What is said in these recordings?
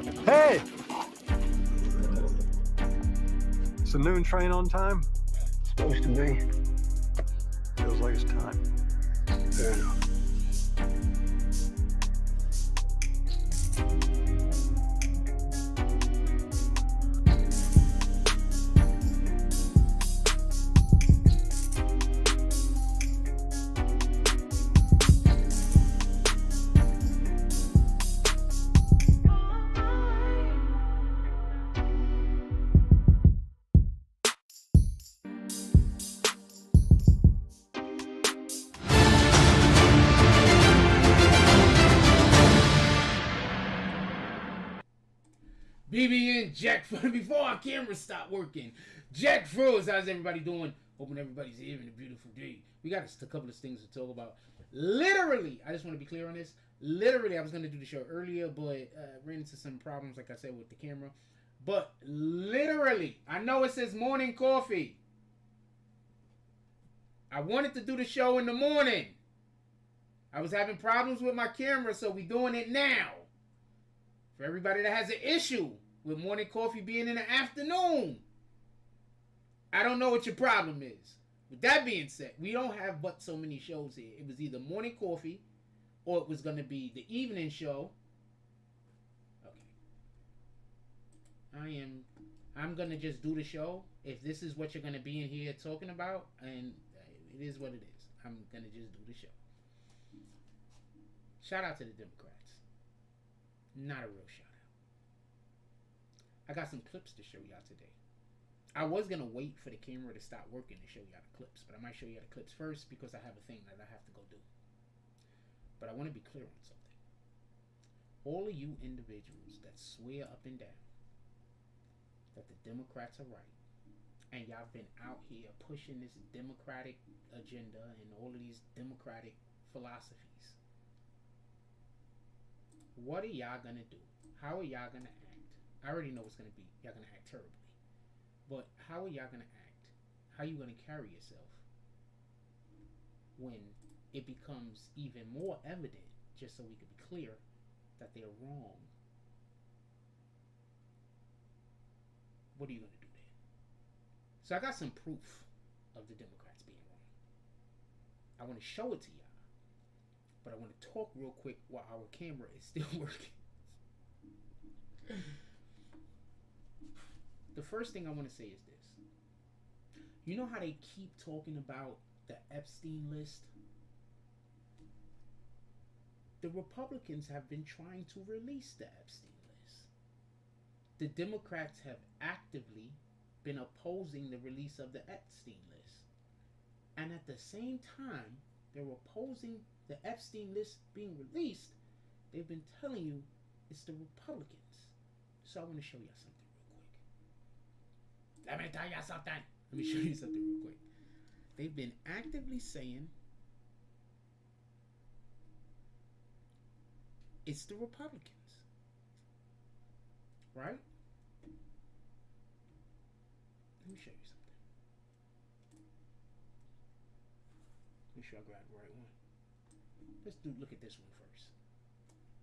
Hey! It's the noon train on time? Supposed to be. Feels like it's time. Fair enough. BBN Jack before our cameras stop working. Jack Froze, how's everybody doing? Hoping everybody's having a beautiful day. We got a couple of things to talk about. Literally, I just want to be clear on this. Literally, I was going to do the show earlier, but ran into some problems, like I said, with the camera. But literally, I know it says morning coffee. I wanted to do the show in the morning. I was having problems with my camera, so we doing it now. For everybody that has an issue with morning coffee being in the afternoon, I don't know what your problem is. With that being said, we don't have but so many shows here. It was either morning coffee or it was going to be the evening show. Okay. I'm going to just do the show. If this is what you're going to be in here talking about, and it is what it is. I'm going to just do the show. Shout out to the Democrats. Not a real shout out. I got some clips to show y'all today. I was going to wait for the camera to stop working to show y'all the clips, but I might show y'all the clips first because I have a thing that I have to go do. But I want to be clear on something. All of you individuals that swear up and down that the Democrats are right, and y'all been out here pushing this Democratic agenda and all of these Democratic philosophies, what are y'all gonna do? How are y'all gonna act? I already know what's gonna be. Y'all gonna act terribly. But how are y'all gonna act? How are you gonna carry yourself when it becomes even more evident, just so we can be clear, that they're wrong? What are you gonna do then? So I got some proof of the Democrats being wrong. I want to show it to y'all. But I want to talk real quick while our camera is still working. The first thing I want to say is this. You know how they keep talking about the Epstein list? The Republicans have been trying to release the Epstein list. The Democrats have actively been opposing the release of the Epstein list. And at the same time, they're opposing the Epstein list being released. They've been telling you it's the Republicans. So I want to show you something real quick. Let me tell you something. Let me show you something real quick. They've been actively saying it's the Republicans. Right? Let me show you something. Make sure I grab the right one. Let's look at this one first.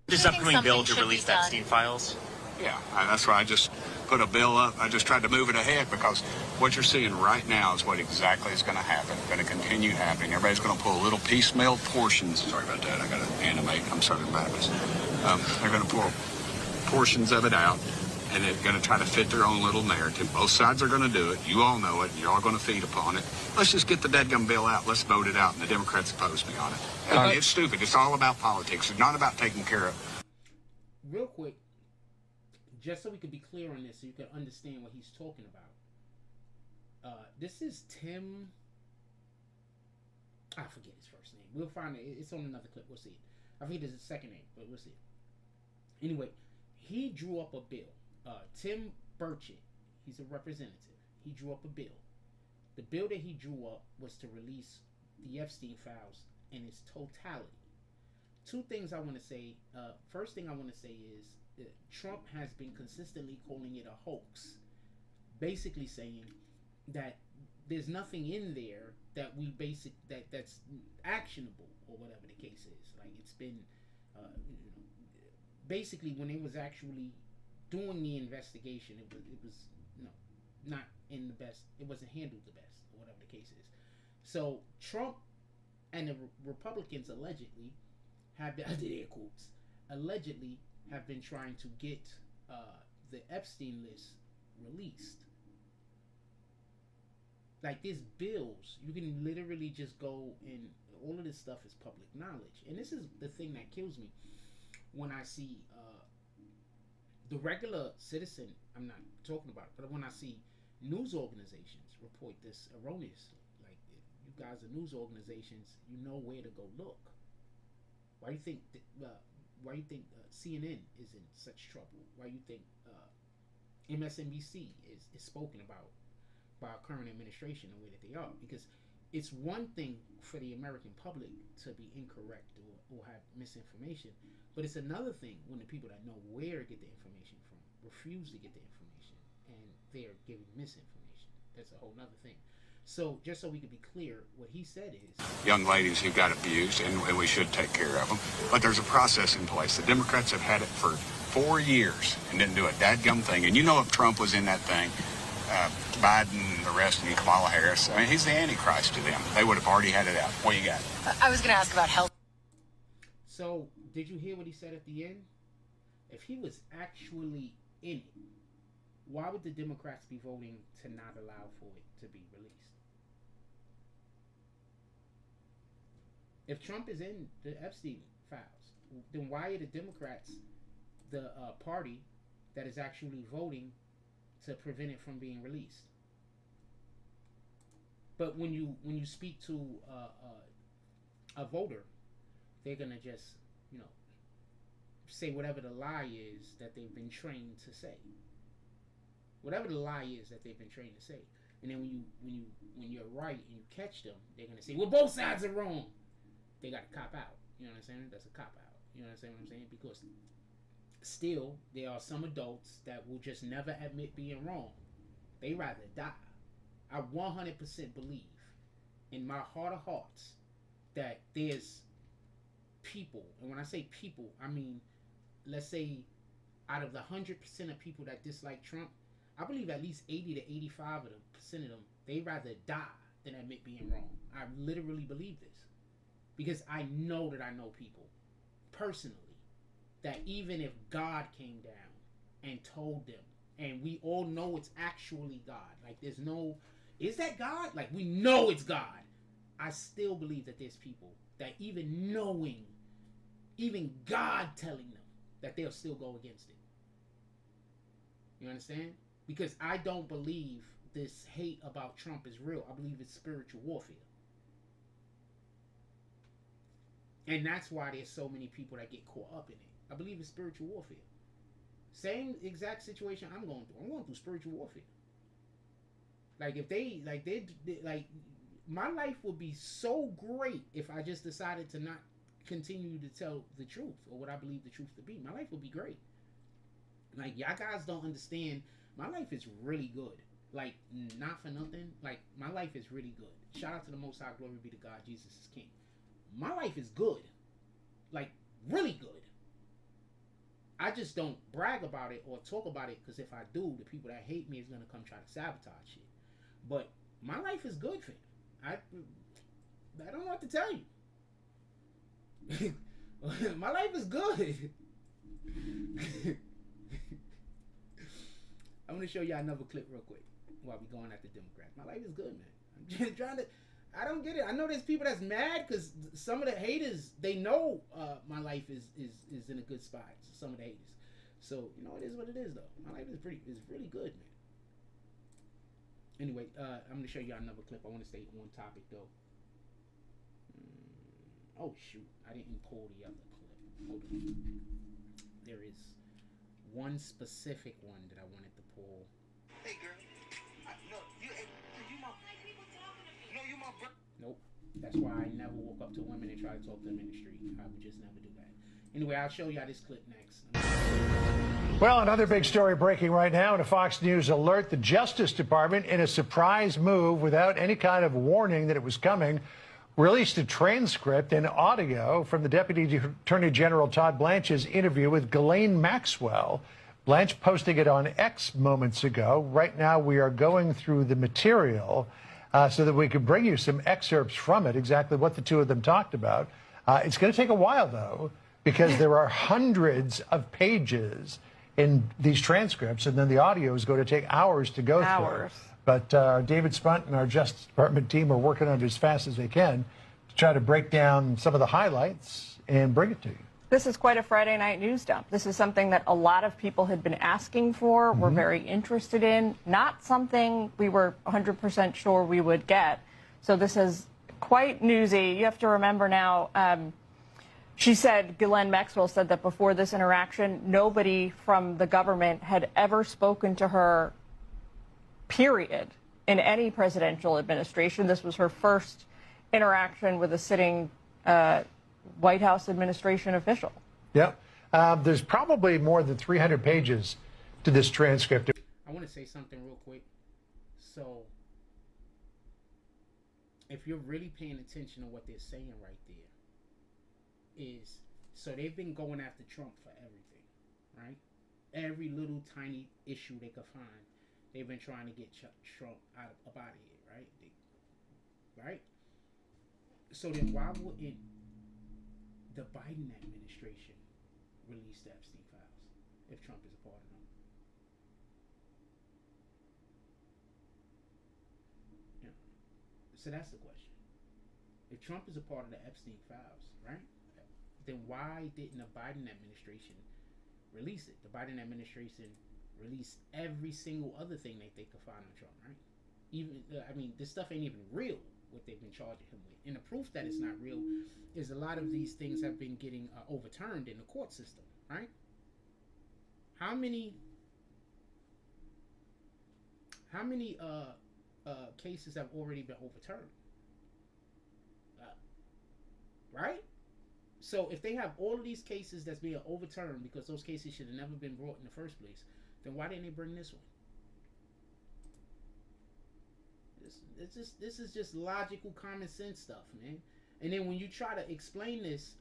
This upcoming bill to release the Epstein files? Yeah, that's why I just put a bill up. I just tried to move it ahead because what you're seeing right now is what exactly is going to happen, going to continue happening. Everybody's going to pull little piecemeal portions. Sorry about that. I got to animate. I'm Southern Baptist. They're going to pull portions of it out, and they're going to try to fit their own little narrative. Both sides are going to do it. You all know it. You're all going to feed upon it. Let's just get the dadgum bill out. Let's vote it out, and the Democrats oppose me on it. It's stupid. It's all about politics. It's not about taking care of... Real quick, just so we could be clear on this, so you can understand what he's talking about. This is Tim... I forget his first name. We'll find it. It's on another clip. We'll see it. I forget his second name, but we'll see it. Anyway, he drew up a bill. Tim Burchett, he's a representative. He drew up a bill. The bill that he drew up was to release the Epstein files in its totality. Two things I want to say. First thing I want to say is Trump has been consistently calling it a hoax, basically saying that there's nothing in there that that's actionable or whatever the case is. Like it's been basically when it was actually doing the investigation, it was not in the best. It wasn't handled the best, or whatever the case is. So Trump and the Republicans allegedly have been, I did air quotes, allegedly have been trying to get the Epstein list released. Like, there's bills. You can literally just go and all of this stuff is public knowledge. And this is the thing that kills me when I see the regular citizen, I'm not talking about it, but when I see news organizations report this erroneously. Like, you guys are news organizations, you know where to go look. Why do you think CNN is in such trouble? Why do you think MSNBC is spoken about by our current administration the way that they are? Because it's one thing for the American public to be incorrect or have misinformation, but it's another thing when the people that know where to get the information from refuse to get the information and they're giving misinformation. That's a whole nother thing. So just so we can be clear, what he said is young ladies who got abused, and we should take care of them. But there's a process in place. The Democrats have had it for 4 years and didn't do a dadgum thing. And you know, if Trump was in that thing, Biden, the rest, and Kamala Harris, I mean, he's the Antichrist to them. They would have already had it out. What you got? I was going to ask about health. So, did you hear what he said at the end? If he was actually in it, why would the Democrats be voting to not allow for it to be released? If Trump is in the Epstein files, then why are the Democrats the party that is actually voting to prevent it from being released? But when you speak to a voter, they're gonna just say whatever the lie is that they've been trained to say. Whatever the lie is that they've been trained to say, and then when you're right and you catch them, they're gonna say, well, both sides are wrong. They got to cop out. You know what I'm saying? That's a cop out. You know what I'm saying? Because still, there are some adults that will just never admit being wrong. They rather die. I 100% believe in my heart of hearts that there's people, and when I say people, I mean, let's say out of the 100% of people that dislike Trump, I believe at least 80 to 85% of them, they rather die than admit being wrong. I literally believe this. Because I know that I know people personally that even if God came down and told them, and we all know it's actually God, like there's no, is that God? Like we know it's God. I still believe that there's people that even knowing, even God telling them that they'll still go against it. You understand? Because I don't believe this hate about Trump is real. I believe it's spiritual warfare. And that's why there's so many people that get caught up in it. I believe it's spiritual warfare. Same exact situation I'm going through. I'm going through spiritual warfare. Like if they my life would be so great if I just decided to not continue to tell the truth or what I believe the truth to be. My life would be great. Like y'all guys don't understand. My life is really good. Like not for nothing. Like my life is really good. Shout out to the Most High, glory be to God. Jesus is King. My life is good. Like, really good. I just don't brag about it or talk about it because if I do, the people that hate me is going to come try to sabotage it. But my life is good, fam. I don't know what to tell you. My life is good. I'm going to show y'all another clip real quick while we going at the Democrats. My life is good, man. I'm just trying to... I don't get it. I know there's people that's mad because some of the haters, they know my life is in a good spot. Some of the haters. So, you know, it is what it is, though. My life is really good, man. Anyway, I'm going to show you another clip. I want to stay on topic, though. Oh, shoot. I didn't pull the other clip. Hold on. There is one specific one that I wanted to pull. Hey, girl. Nope. That's why I never walk up to women and try to talk to them in the street. I would just never do that. Anyway, I'll show y'all this clip next. Well, another big story breaking right now in a Fox News alert. The Justice Department, in a surprise move without any kind of warning that it was coming, released a transcript and audio from the Deputy Attorney General Todd Blanche's interview with Ghislaine Maxwell Blanche posting it on X moments ago. Right now, we are going through the material so that we can bring you some excerpts from it, exactly what the two of them talked about. It's going to take a while, though, because there are hundreds of pages in these transcripts, and then the audio is going to take hours to go through. But David Spunt and our Justice Department team are working on it as fast as they can to try to break down some of the highlights and bring it to you. This is quite a Friday night news dump. This is something that a lot of people had been asking for, were very interested in, not something we were 100% sure we would get. So this is quite newsy. You have to remember now, she said, Ghislaine Maxwell said that before this interaction, nobody from the government had ever spoken to her, period, in any presidential administration. This was her first interaction with a sitting White House administration official. Yep. There's probably more than 300 pages to this transcript. I want to say something real quick. So, if you're really paying attention to what they're saying right there, is so they've been going after Trump for everything, right? Every little tiny issue they could find, they've been trying to get Trump up out of here, right? Right? So then why wouldn't the Biden administration release the Epstein files if Trump is a part of them? Yeah. So that's the question. If Trump is a part of the Epstein files, right? Then why didn't the Biden administration release it? The Biden administration released every single other thing that they could find on Trump, right? Even I mean, this stuff ain't even real, what they've been charging him with. And the proof that it's not real is a lot of these things have been getting overturned in the court system, right? How many cases have already been overturned? Right? So if they have all of these cases that's being overturned because those cases should have never been brought in the first place, then why didn't they bring this one? This is just logical, common sense stuff, man. And then when you try to explain this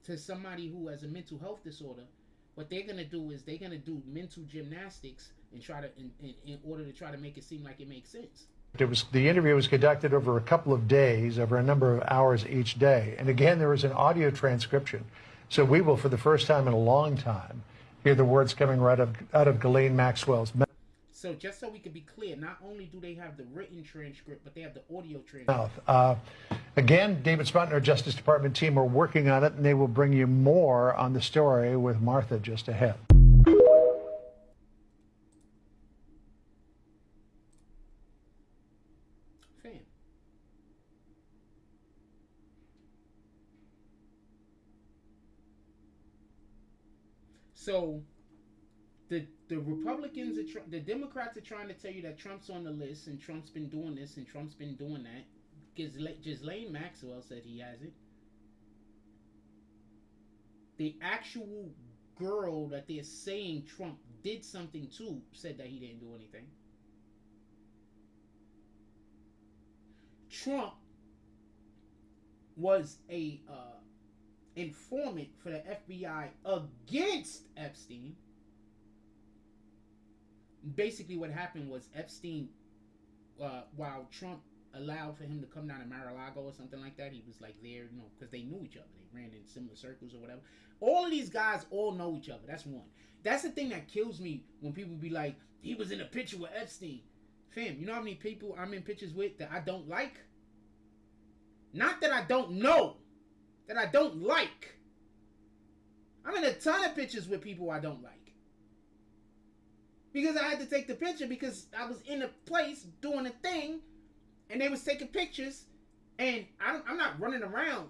to somebody who has a mental health disorder, what they're gonna do is they're gonna do mental gymnastics and try to in order to try to make it seem like it makes sense. The interview was conducted over a couple of days, over a number of hours each day. And again, there was an audio transcription. So we will, for the first time in a long time, hear the words coming right out of Ghislaine Maxwell's mouth. So just so we can be clear, not only do they have the written transcript, but they have the audio transcript. Again, David Spunt and our Justice Department team are working on it, and they will bring you more on the story with Martha just ahead. So the Republicans, the Democrats are trying to tell you that Trump's on the list and Trump's been doing this and Trump's been doing that. Ghislaine Maxwell said he hasn't. The actual girl that they're saying Trump did something to said that he didn't do anything. Trump was a informant for the FBI against Epstein. Basically what happened was Epstein, while Trump allowed for him to come down to Mar-a-Lago or something like that, he was like there, you know, because they knew each other. They ran in similar circles or whatever. All of these guys all know each other. That's one. That's the thing that kills me when people be like, he was in a picture with Epstein. Fam, you know how many people I'm in pictures with that I don't like? Not that I don't know, that I don't like. I'm in a ton of pictures with people I don't like. Because I had to take the picture because I was in a place doing a thing and they was taking pictures, and I'm not running around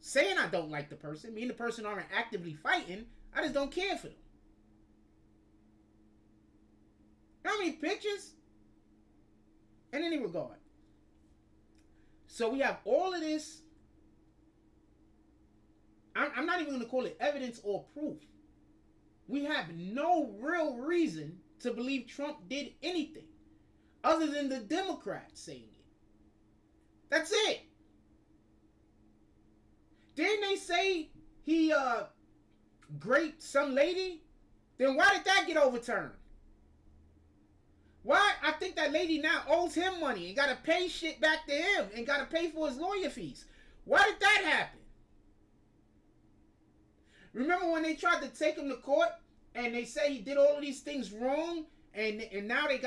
saying I don't like the person. Me and the person aren't actively fighting. I just don't care for them. How many pictures? In any regard. So we have all of this. I'm not even going to call it evidence or proof. We have no real reason to believe Trump did anything other than the Democrats saying it. That's it. Didn't they say he raped some lady Then why did that get overturned? Why? I think that lady now owes him money and got to pay shit back to him and got to pay for his lawyer fees. Why did that happen? Remember when they tried to take him to court and they say he did all of these things wrong, and now they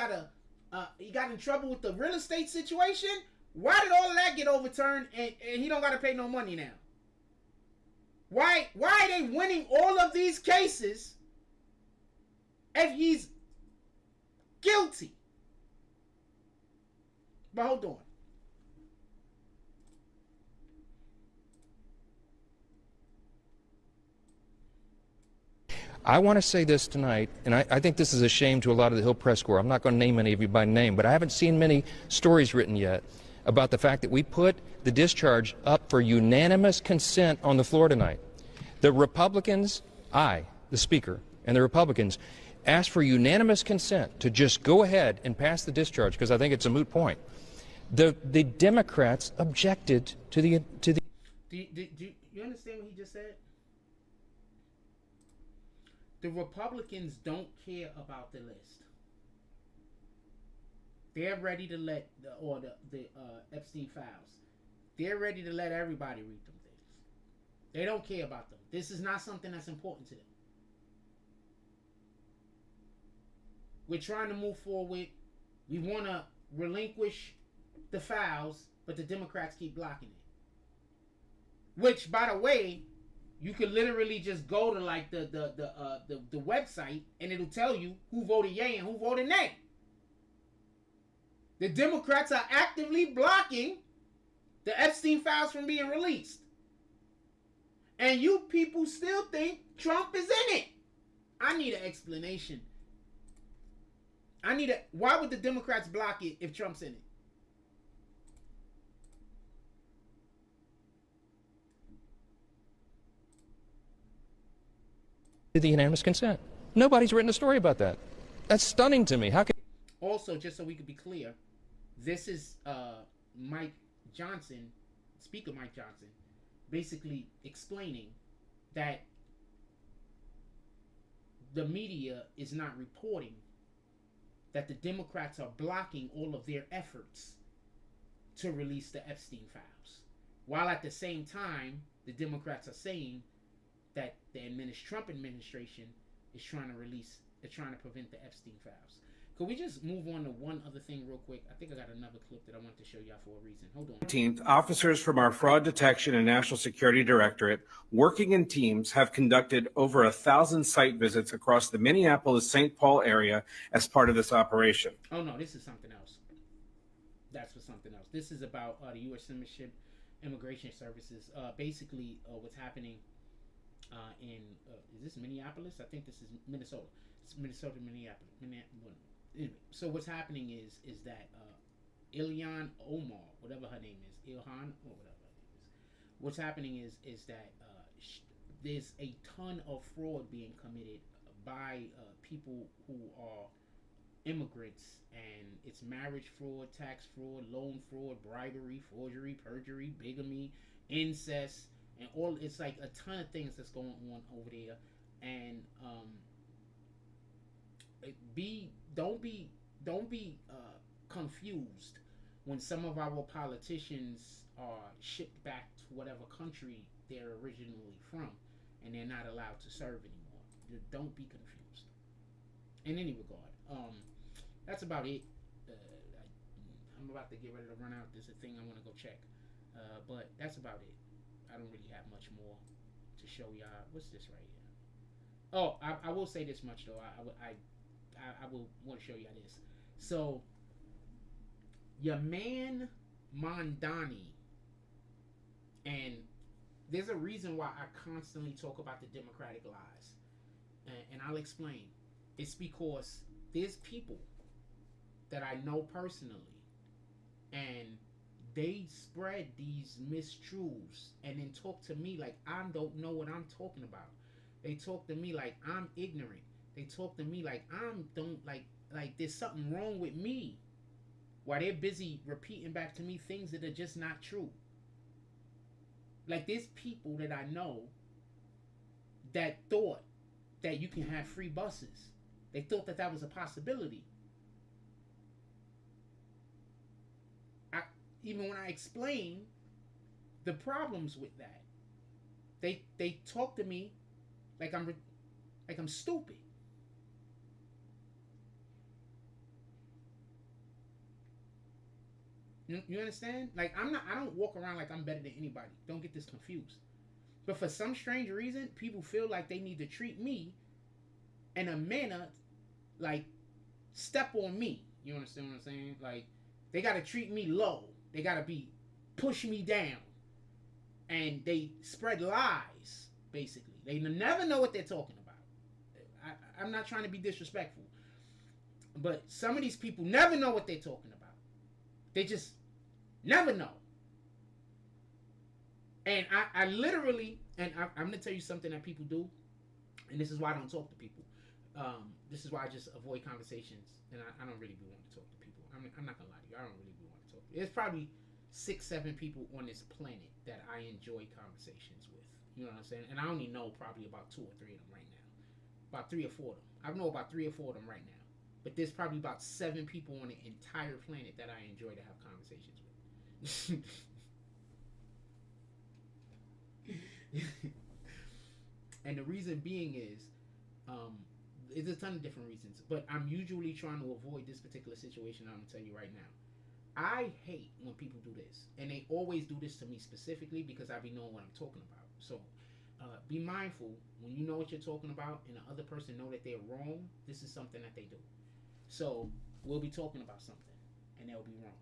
he got in trouble with the real estate situation? Why did all of that get overturned and he don't got to pay no money now? Why are they winning all of these cases if he's guilty? But hold on. I want to say this tonight, and I think this is a shame to a lot of the Hill Press Corps. I'm not going to name any of you by name, but I haven't seen many stories written yet about the fact that we put the discharge up for unanimous consent on the floor tonight. The Republicans, the Speaker, and the Republicans asked for unanimous consent to just go ahead and pass the discharge because I think it's a moot point. The Democrats objected to the. Do you understand what he just said? The Republicans don't care about the list. They're ready to let the Epstein files. They're ready to let everybody read them things. They don't care about them. This is not something that's important to them. We're trying to move forward. We want to relinquish the files, but the Democrats keep blocking it. Which, by the way, you could literally just go to like the website and it'll tell you who voted yay and who voted nay. The Democrats are actively blocking the Epstein files from being released. And you people still think Trump is in it. I need an explanation. Why would the Democrats block it if Trump's in it? The unanimous consent. Nobody's written a story about that. That's stunning to me. How can... Also, just so we could be clear, this is Mike Johnson, Speaker Mike Johnson, basically explaining that the media is not reporting that the Democrats are blocking all of their efforts to release the Epstein files. While at the same time, the Democrats are saying that the Trump administration is trying to prevent the Epstein files. Could we just move on to one other thing real quick? I think I got another clip that I want to show y'all for a reason. Hold on. 19th, officers from our Fraud Detection and National Security Directorate, working in teams, have conducted over 1,000 site visits across the Minneapolis-St. Paul area as part of this operation. Oh no, this is something else. That's for something else. This is about the U.S. Immigration Services. Basically, what's happening is this Minneapolis? I think this is Minnesota. It's Minnesota, Minneapolis. Anyway, so what's happening is that Ilhan Omar, whatever her name is, Ilhan or whatever her name is. What's happening is that there's a ton of fraud being committed by people who are immigrants, and it's marriage fraud, tax fraud, loan fraud, bribery, forgery, perjury, bigamy, incest, and all. It's like a ton of things that's going on over there, and don't be confused when some of our politicians are shipped back to whatever country they're originally from and they're not allowed to serve anymore. Don't be confused. In any regard, that's about it. I'm about to get ready to run out. There's a thing I want to go check, but that's about it. I don't really have much more to show y'all. What's this right here? Oh, I will say this much though. I will want to show y'all this. So, your man Mondani, and there's a reason why I constantly talk about the Democratic lies, and I'll explain. It's because there's people that I know personally, and they spread these mistruths and then talk to me like I don't know what I'm talking about. They talk to me like I'm ignorant. They talk to me like like there's something wrong with me, while they're busy repeating back to me things that are just not true. Like there's people that I know that thought that you can have free buses. They thought that that was a possibility. Even when I explain the problems with that, they talk to me like I'm stupid. You understand? Like I don't walk around like I'm better than anybody. Don't get this confused. But for some strange reason, people feel like they need to treat me in a manner like step on me. You understand what I'm saying? Like they gotta treat me low. They gotta push me down. And they spread lies, basically. They never know what they're talking about. I'm not trying to be disrespectful. But some of these people never know what they're talking about. They just never know. And I literally, and I'm going to tell you something that people do. And this is why I don't talk to people. This is why I just avoid conversations. And I don't really be wanting to talk to people. I'm not going to lie to you. I don't really be wanting to talk to you. There's probably 6-7 people on this planet that I enjoy conversations with. You know what I'm saying? And I only know probably about 2 or 3 of them right now. About 3 or 4 of them. I know about 3 or 4 of them right now. But there's probably about 7 people on the entire planet that I enjoy to have conversations with. And the reason being is, there's a ton of different reasons. But I'm usually trying to avoid this particular situation I'm going to tell you right now. I hate when people do this. And they always do this to me specifically because I be knowing what I'm talking about. So be mindful when you know what you're talking about and the other person know that they're wrong. This is something that they do. So we'll be talking about something and they'll be wrong.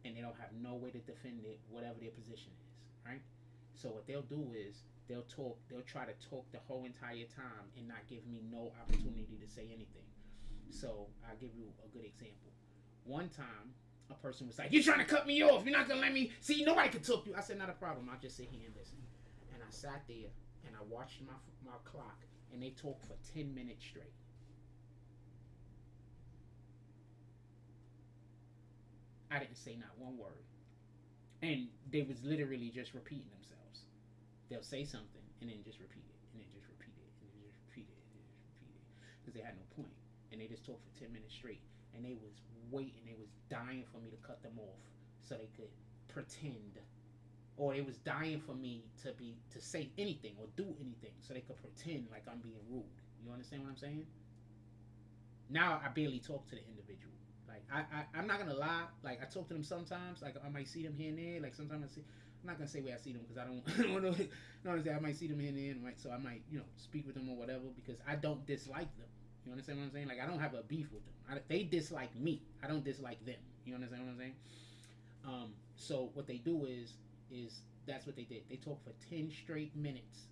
And they don't have no way to defend it, whatever their position is, right? So what they'll do is they'll try to talk the whole entire time and not give me no opportunity to say anything. So I'll give you a good example. One time, a person was like, "You're trying to cut me off. You're not going to let me see. Nobody can talk to you." I said, "Not a problem. I'll just sit here and listen." And I sat there and I watched my clock and they talked for 10 minutes straight. I didn't say not one word. And they was literally just repeating themselves. They'll say something and then just repeat it and then just repeat it and then just repeat it and then just repeat it. Because they had no point. And they just talked for 10 minutes straight. And they was waiting. They was dying for me to cut them off so they could pretend. Or they was dying for me to say anything or do anything so they could pretend like I'm being rude. You understand what I'm saying? Now I barely talk to the individual. Like I'm not gonna lie. Like I talk to them sometimes. Like I might see them here and there. Like sometimes I'm not gonna say where I see them because I don't want to. I might see them here and there, so I might speak with them or whatever because I don't dislike them. You understand what I'm saying? Like I don't have a beef with them. They dislike me. I don't dislike them. You understand what I'm saying? So what they do is that's what they did. They talked for 10 straight minutes.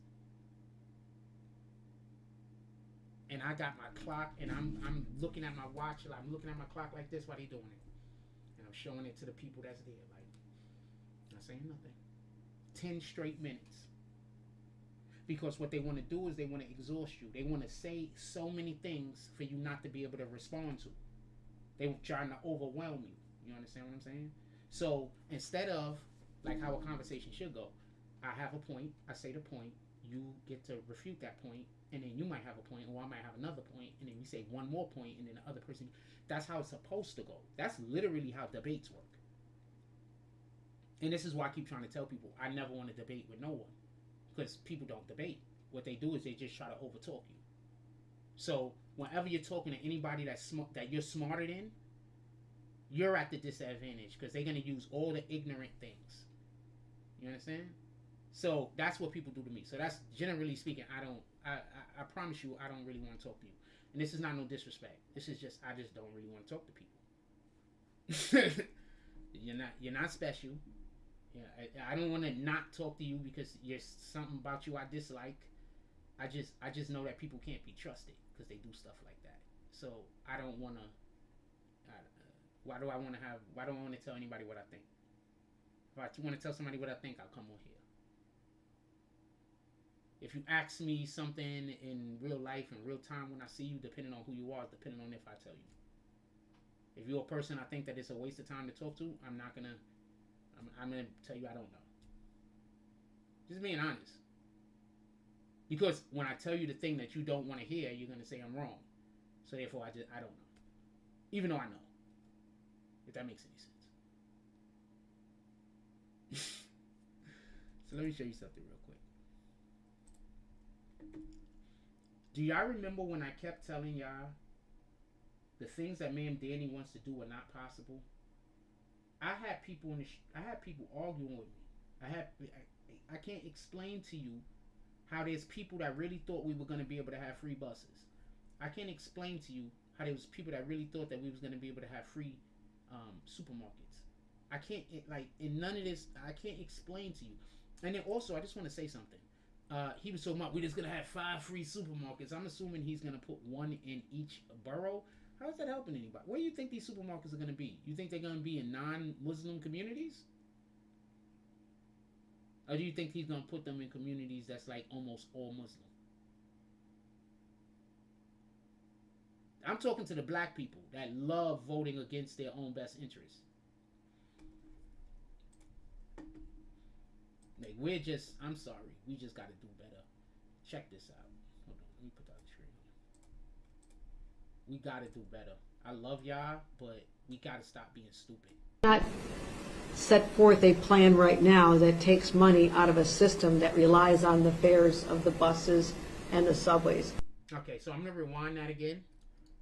And I got my clock, and I'm looking at my watch, I'm looking at my clock like this while they doing it. And I'm showing it to the people that's there, like, not saying nothing. 10 straight minutes. Because what they want to do is they want to exhaust you. They want to say so many things for you not to be able to respond to. They're trying to overwhelm you. You understand what I'm saying? So instead of, like how a conversation should go, I have a point, I say the point, you get to refute that point, and then you might have a point, or I might have another point, and then we say one more point, and then the other person. That's how it's supposed to go. That's literally how debates work. And this is why I keep trying to tell people I never want to debate with no one, because people don't debate. What they do is they just try to overtalk you. So whenever you're talking to anybody that you're smarter than, you're at the disadvantage because they're gonna use all the ignorant things. You understand? So that's what people do to me. So that's generally speaking. I promise you, I don't really want to talk to you. And this is not no disrespect. This is just I just don't really want to talk to people. You're not special. Yeah, I don't want to not talk to you because there's something about you I dislike. I just know that people can't be trusted because they do stuff like that. So I don't want to. Why do I want to tell anybody what I think? If I want to tell somebody what I think, I'll come on here. If you ask me something in real life, in real time, when I see you, depending on who you are, depending on if I tell you. If you're a person I think that it's a waste of time to talk to, I'm gonna tell you I don't know. Just being honest. Because when I tell you the thing that you don't want to hear, you're going to say I'm wrong. So therefore, I don't know. Even though I know. If that makes any sense. So let me show you something real quick. Do y'all remember when I kept telling y'all the things that Ma'am Danny wants to do are not possible? I had people I had people arguing with me. I can't explain to you how there's people that really thought we were going to be able to have free buses. I can't explain to you how there was people that really thought that we was going to be able to have free supermarkets. I can't, in none of this, I can't explain to you. And then also, I just want to say something. He was talking about we're just going to have 5 free supermarkets. I'm assuming he's going to put 1 in each borough. How is that helping anybody? Where do you think these supermarkets are going to be? You think they're going to be in non-Muslim communities? Or do you think he's going to put them in communities that's like almost all Muslim? I'm talking to the black people that love voting against their own best interests. Like, I'm sorry, we just got to do better. Check this out. Hold on, let me put that on the screen. We got to do better. I love y'all, but we got to stop being stupid. Not set forth a plan right now that takes money out of a system that relies on the fares of the buses and the subways. Okay, so I'm going to rewind that again.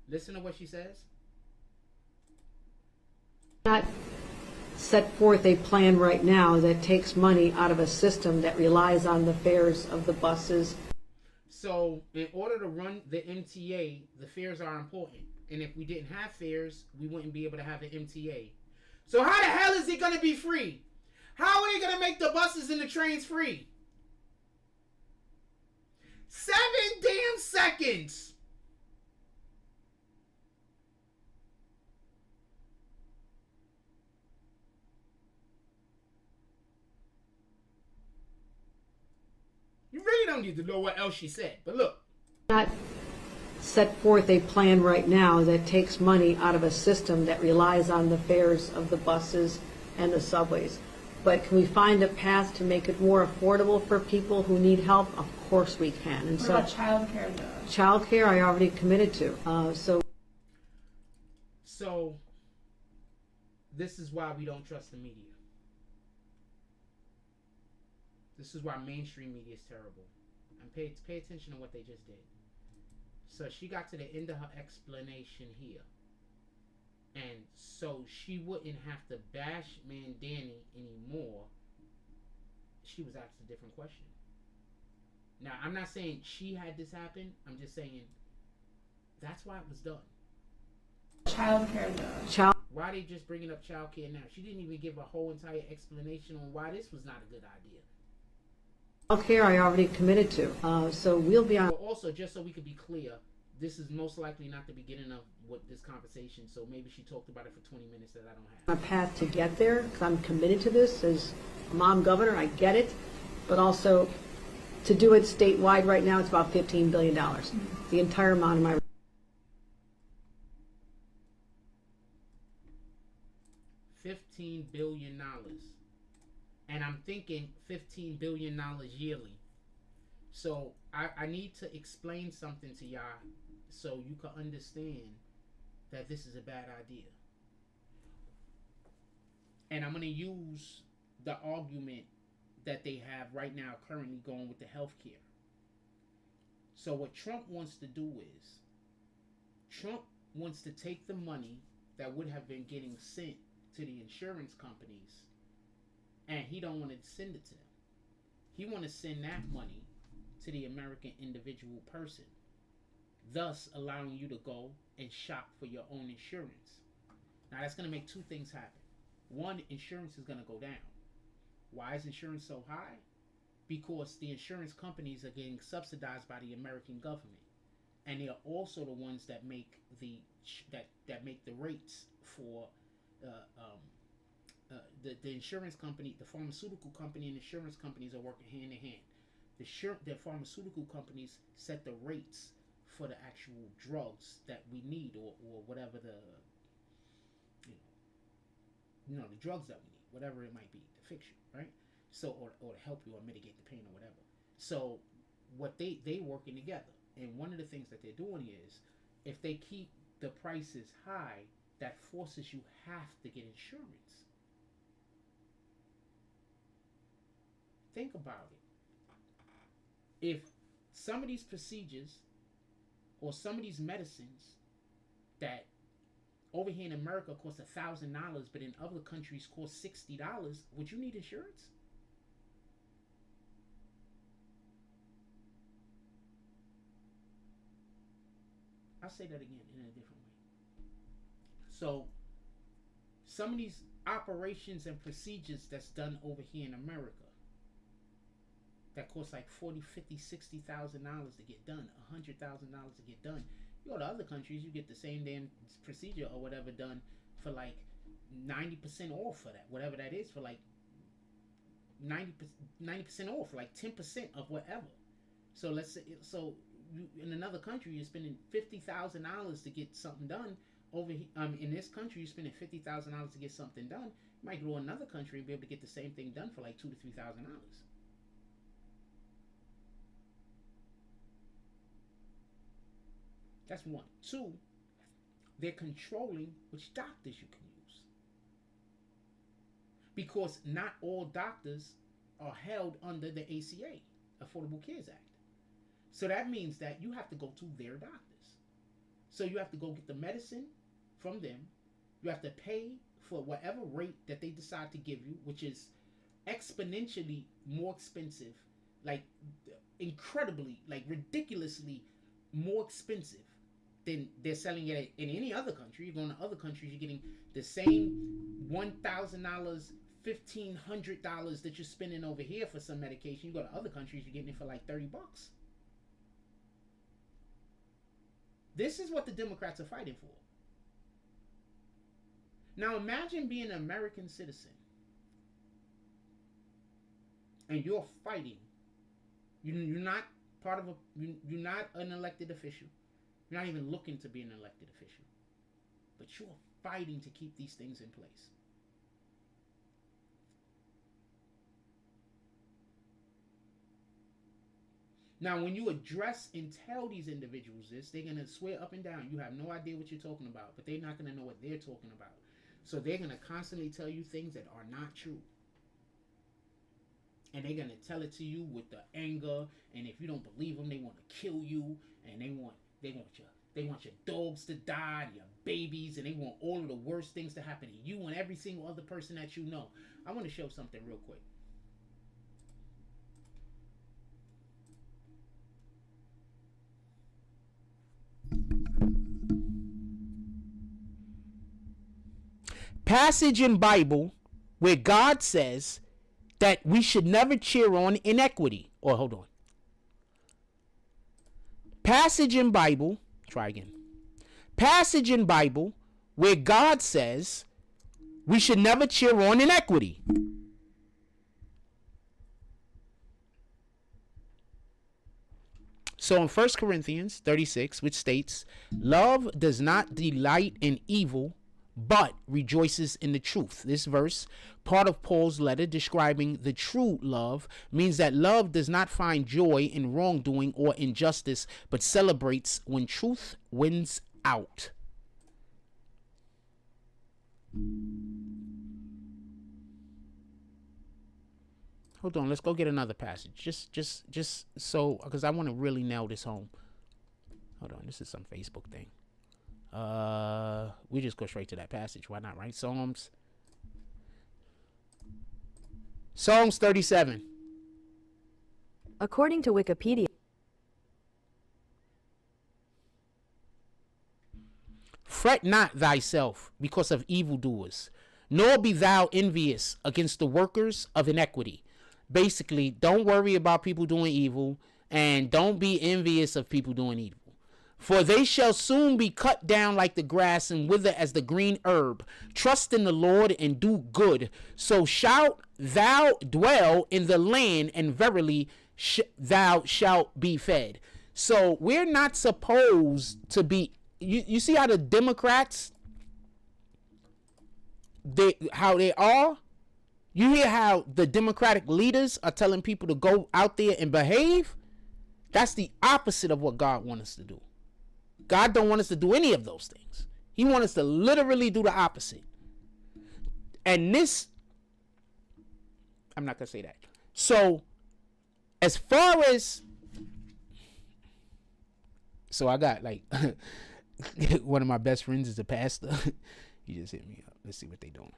Listen to what she says. Not set forth a plan right now that takes money out of a system that relies on the fares of the buses. So in order to run the MTA, the fares are important. And if we didn't have fares, we wouldn't be able to have an MTA. So how the hell is it going to be free? How are they going to make the buses and the trains free? 7 damn seconds. You really don't need to know what else she said, but look. Not set forth a plan right now that takes money out of a system that relies on the fares of the buses and the subways. But can we find a path to make it more affordable for people who need help? Of course we can. And what about childcare, though? Childcare, I already committed to. So this is why we don't trust the media. This is why mainstream media is terrible. And pay attention to what they just did. So she got to the end of her explanation here. And so she wouldn't have to bash Man Danny anymore. She was asked a different question. Now, I'm not saying she had this happen. I'm just saying that's why it was done. Childcare, though. Why are they just bringing up childcare now? She didn't even give a whole entire explanation on why this was not a good idea. Childcare, I already committed to. So we'll be on. Also, just so we could be clear, this is most likely not the beginning of what this conversation. So maybe she talked about it for 20 minutes that I don't have. A path to get there, because I'm committed to this as a mom governor. I get it, but also to do it statewide right now, it's about $15 billion. The entire amount of my. $15 billion. And I'm thinking $15 billion yearly. So I need to explain something to y'all so you can understand that this is a bad idea. And I'm going to use the argument that they have right now currently going with the healthcare. So what Trump wants to do is Trump wants to take the money that would have been getting sent to the insurance companies, and he don't want to send it to them. He want to send that money to the American individual person, thus allowing you to go and shop for your own insurance. Now that's going to make 2 things happen. One, insurance is going to go down. Why is insurance so high? Because the insurance companies are getting subsidized by the American government, and they are also the ones that make the make the rates for the insurance company. The pharmaceutical company and insurance companies are working hand in hand. The pharmaceutical companies set the rates for the actual drugs that we need, or whatever the the drugs that we need, whatever it might be to fix you, right? So or to help you or mitigate the pain or whatever. So what they working together. And one of the things that they're doing is, if they keep the prices high, that forces you have to get insurance. Think about it. If some of these procedures or some of these medicines that over here in America cost $1,000, but in other countries cost $60, would you need insurance? I'll say that again in a different way. So, some of these operations and procedures that's done over here in America that cost like $40,000, $50,000, $60,000 to get done, $100,000 to get done. You go to other countries, you get the same damn procedure or whatever done for like 90% off for that, whatever that is, for like 90% off, like 10% of whatever. So let's say, so you, in another country, you're spending $50,000 to get something done. Over in this country, you're spending $50,000 to get something done. You might go to another country and be able to get the same thing done for like $2,000 to $3,000. That's one. Two, they're controlling which doctors you can use. Because not all doctors are held under the ACA, Affordable Care Act. So that means that you have to go to their doctors. So you have to go get the medicine from them. You have to pay for whatever rate that they decide to give you, which is exponentially more expensive, like incredibly, like ridiculously more expensive than they're selling it in any other country. You're going to other countries, you're getting the same $1,000, $1,500 that you're spending over here for some medication. You go to other countries, you're getting it for like $30. This is what the Democrats are fighting for. Now imagine being an American citizen and you're fighting. You're not part of you're not an elected official. You're not even looking to be an elected official. But you're fighting to keep these things in place. Now, when you address and tell these individuals this, they're going to swear up and down. You have no idea what you're talking about, but they're not going to know what they're talking about. So they're going to constantly tell you things that are not true. And they're going to tell it to you with the anger. And if you don't believe them, they want to kill you. And they want your dogs to die, your babies, and they want all of the worst things to happen to you and every single other person that you know. I want to show something real quick. Passage in Bible where God says that we should never cheer on inequity. Or hold on. Passage in Bible, try again. Passage in Bible where God says we should never cheer on inequity. So in 1 Corinthians 36, which states, love does not delight in evil, but rejoices in the truth. This verse, part of Paul's letter describing the true love, means that love does not find joy in wrongdoing or injustice, but celebrates when truth wins out. Hold on, let's go get another passage. Just so, because I want to really nail this home. Hold on, this is some Facebook thing. We just go straight to that passage. Why not, right? Psalms 37. According to Wikipedia, fret not thyself because of evildoers, nor be thou envious against the workers of iniquity. Basically, don't worry about people doing evil, and don't be envious of people doing evil. For they shall soon be cut down like the grass and wither as the green herb. Trust in the Lord and do good. So shalt thou dwell in the land, and verily thou shalt be fed. So we're not supposed to be. You see how the Democrats, how they are? You hear how the Democratic leaders are telling people to go out there and behave? That's the opposite of what God wants us to do. God don't want us to do any of those things. He wants us to literally do the opposite. And this, I'm not going to say that. So, as far as, so I got like, one of my best friends is a pastor. He just hit me up. Let's see what they doing.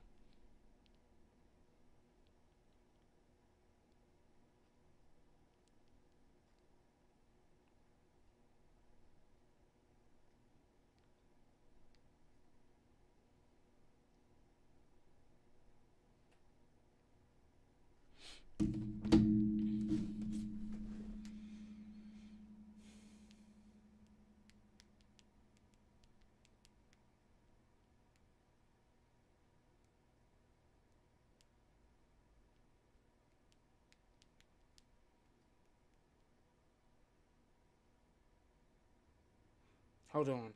Hold on.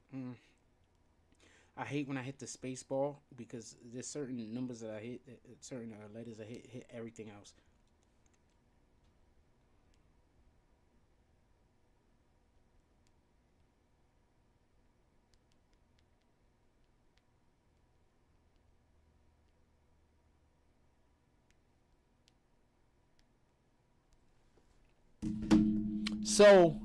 I hate when I hit the space bar because there's certain numbers that I hit, certain letters I hit everything else. So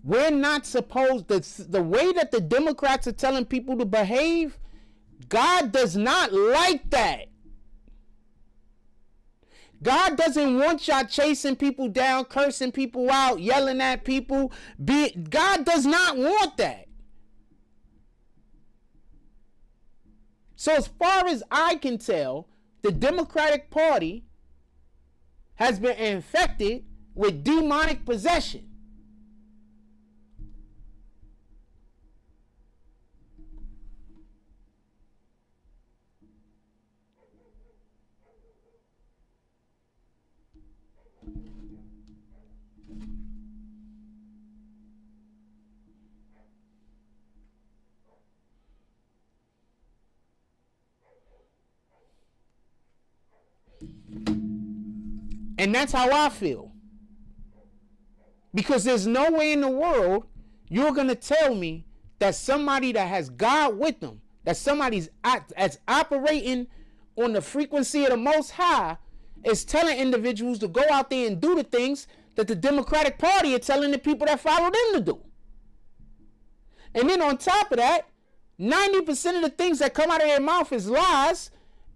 we're not supposed to, the way that the Democrats are telling people to behave, God does not like that. God doesn't want y'all chasing people down, cursing people out, yelling at people. God does not want that. So as far as I can tell, the Democratic Party has been infected with demonic possession. And that's how I feel. Because there's no way in the world you're going to tell me that somebody that has God with them, that somebody's that's operating on the frequency of the Most High, is telling individuals to go out there and do the things that the Democratic Party are telling the people that follow them to do. And then on top of that, 90% of the things that come out of their mouth is lies,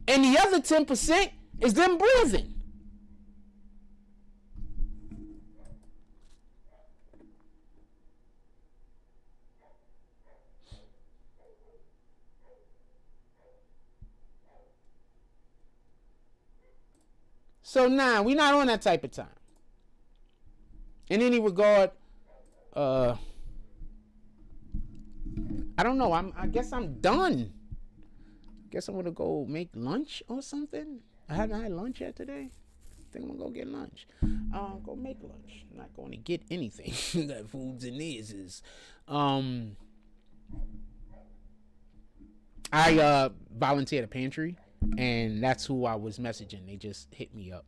and the other 10% is them breathing. So nah, we're not on that type of time. In any regard, I don't know. I guess I'm done. Guess I'm gonna go make lunch or something. I haven't had lunch yet today. I think I'm gonna go get lunch. Go make lunch. I'm not going to get anything. Got foods and these. I volunteered at a pantry, and that's who I was messaging. They just hit me up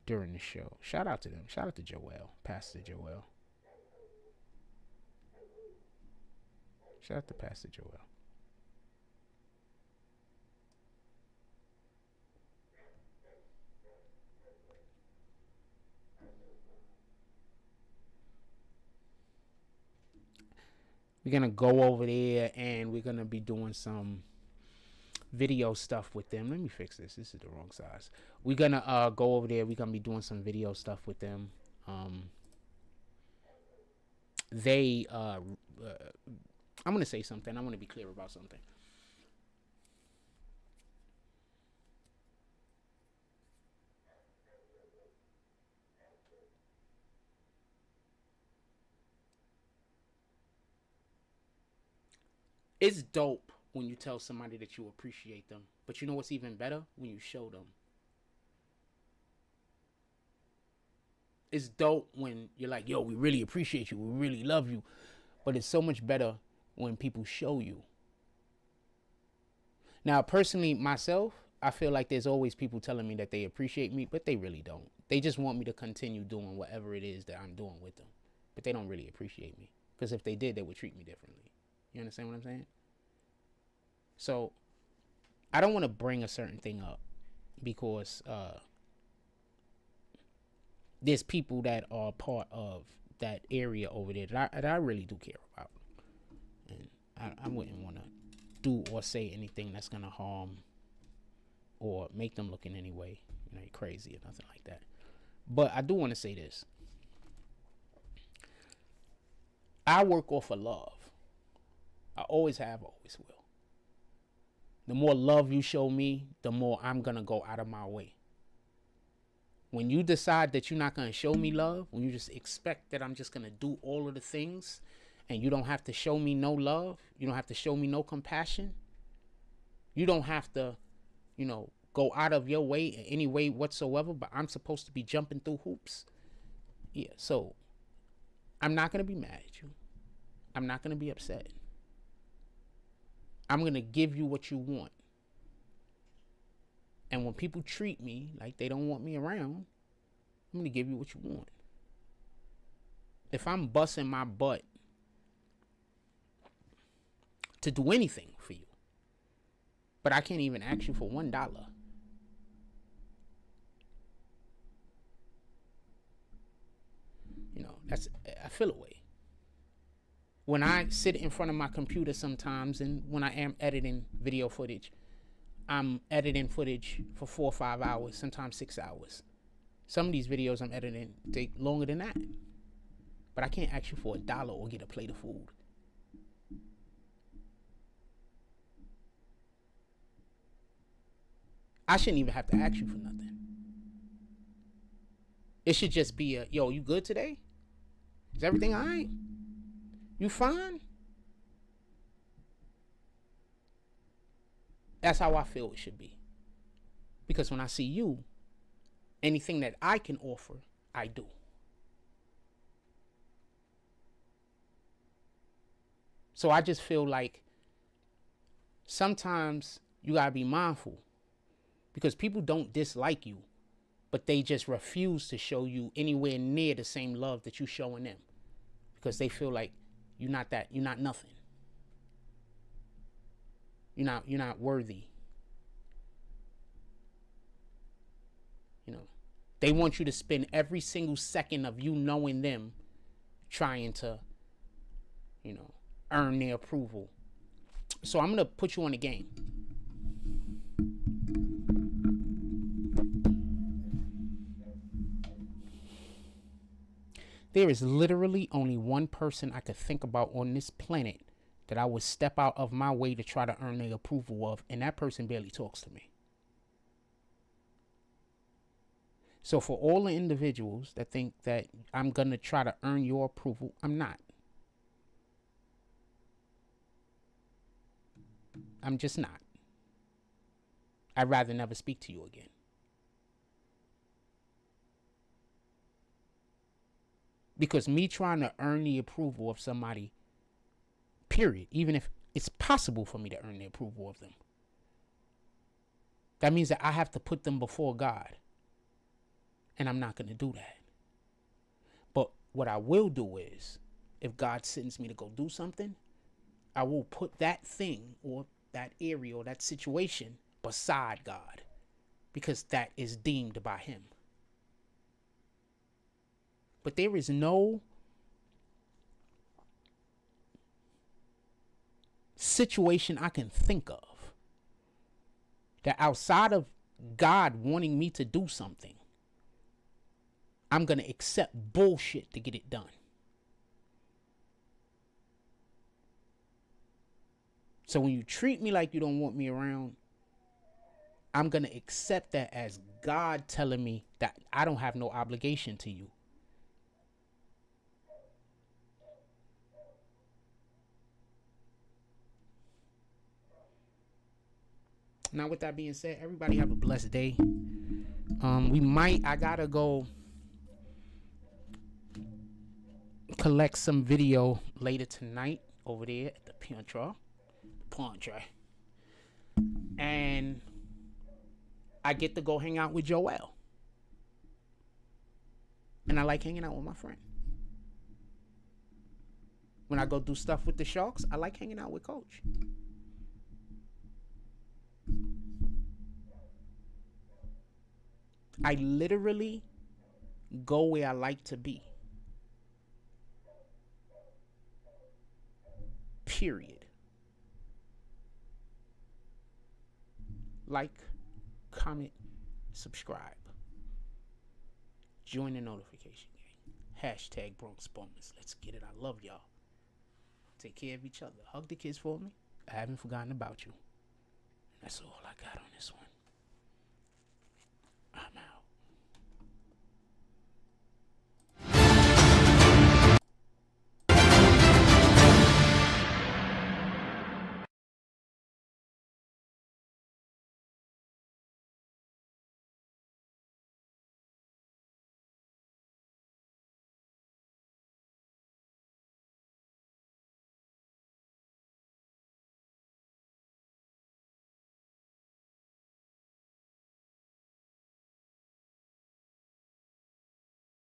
during the show. Shout out to them. Shout out to Joel, Pastor Joel. Shout out to Pastor Joel. We're going to go over there and we're going to be doing some video stuff with them. Let me fix this. This is the wrong size. We're going to go over there. We're going to be doing some video stuff with them. I'm going to say something. I want to be clear about something. It's dope when you tell somebody that you appreciate them. But you know what's even better? When you show them. It's dope when you're like, yo, we really appreciate you. We really love you. But it's so much better when people show you. Now, personally, myself, I feel like there's always people telling me that they appreciate me, but they really don't. They just want me to continue doing whatever it is that I'm doing with them, but they don't really appreciate me, because if they did, they would treat me differently. You understand what I'm saying? So I don't want to bring a certain thing up because there's people that are part of that area over there that I really do care about. And I wouldn't want to do or say anything that's going to harm or make them look in any way, crazy or nothing like that. But I do want to say this. I work off of love. I always have, always will. The more love you show me, the more I'm going to go out of my way. When you decide that you're not going to show me love, when you just expect that I'm just going to do all of the things and you don't have to show me no love, you don't have to show me no compassion, you don't have to, go out of your way in any way whatsoever, but I'm supposed to be jumping through hoops. Yeah, so I'm not going to be mad at you. I'm not going to be upset. I'm going to give you what you want. And when people treat me like they don't want me around, I'm going to give you what you want. If I'm busting my butt to do anything for you, but I can't even ask you for $1, I feel away. When I sit in front of my computer sometimes, and when I am editing video footage, I'm editing footage for 4 or 5 hours, sometimes 6 hours. Some of these videos I'm editing take longer than that. But I can't ask you for $1 or get a plate of food. I shouldn't even have to ask you for nothing. It should just be a, yo, you good today? Is everything all right? You fine? That's how I feel it should be. Because when I see you, anything that I can offer, I do. So I just feel like sometimes you gotta be mindful, because people don't dislike you, but they just refuse to show you anywhere near the same love that you're showing them, because they feel like you're not nothing. You're not worthy. They want you to spend every single second of you knowing them trying to, earn their approval. So I'm going to put you on the game. There is literally only one person I could think about on this planet that I would step out of my way to try to earn their approval of, and that person barely talks to me. So for all the individuals that think that I'm going to try to earn your approval, I'm not. I'm just not. I'd rather never speak to you again. Because me trying to earn the approval of somebody, period, even if it's possible for me to earn the approval of them, that means that I have to put them before God. And I'm not going to do that. But what I will do is, if God sends me to go do something, I will put that thing or that area or that situation beside God, because that is deemed by Him. But there is no situation I can think of that outside of God wanting me to do something, I'm going to accept bullshit to get it done. So when you treat me like you don't want me around, I'm going to accept that as God telling me that I don't have no obligation to you. Now, with that being said, everybody have a blessed day. I gotta go collect some video later tonight over there at the Pantry. And I get to go hang out with Joel. And I like hanging out with my friend. When I go do stuff with the Sharks, I like hanging out with Coach. I literally go where I like to be. Period. Like, comment, subscribe. Join the notification gang. Hashtag Bronx Bombers. Let's get it. I love y'all. Take care of each other. Hug the kids for me. I haven't forgotten about you. That's all I got on this one.